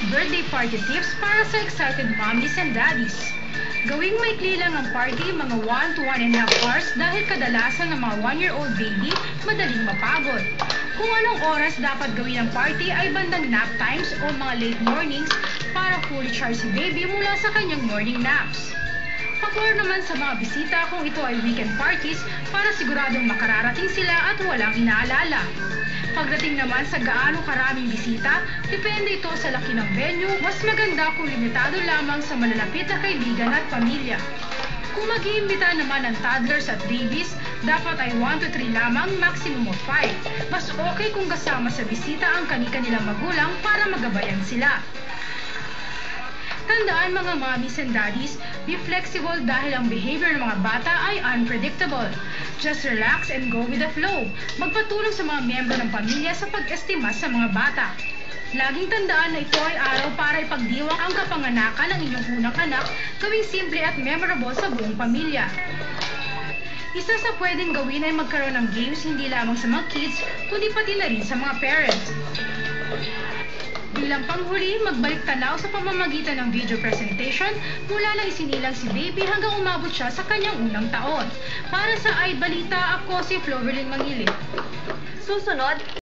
birthday party tips para sa excited mommies and daddies. Gawing maikli lang ang party, mga 1 to 1.5 hours dahil kadalasan ng mga 1-year-old baby madaling mapagod. Kung anong oras dapat gawin ang party ay bandang nap times o mga late mornings para fully charge si baby mula sa kanyang morning naps. Pabor naman sa mga bisita kung ito ay weekend parties para siguradong makararating sila at walang inaalala. Pagdating naman sa gaano karaming bisita, depende ito sa laki ng venue, mas maganda kung limitado lamang sa malalapit na kaibigan at pamilya. Kung mag-iimbita naman ng toddlers at babies, dapat ay 1 to 3 lamang, maximum of 5. Mas okay kung kasama sa bisita ang kani-kanilang magulang para magabayan sila. Tandaan mga mommies and daddies, be flexible dahil ang behavior ng mga bata ay unpredictable. Just relax and go with the flow. Magpatulong sa mga miyembro ng pamilya sa pag-estima sa mga bata. Laging tandaan na ito ay araw para ipagdiwang ang kapanganakan ng inyong unang anak, gawing simple at memorable sa buong pamilya. Isa sa pwedeng gawin ay magkaroon ng games hindi lamang sa mga kids, kundi pati na rin sa mga parents. Bilang panghuli, magbalik tanaw sa pamamagitan ng video presentation mula nang isinilang si baby hanggang umabot siya sa kanyang unang taon. Para sa Balita, ako si Floverlyn Mangili. Susunod,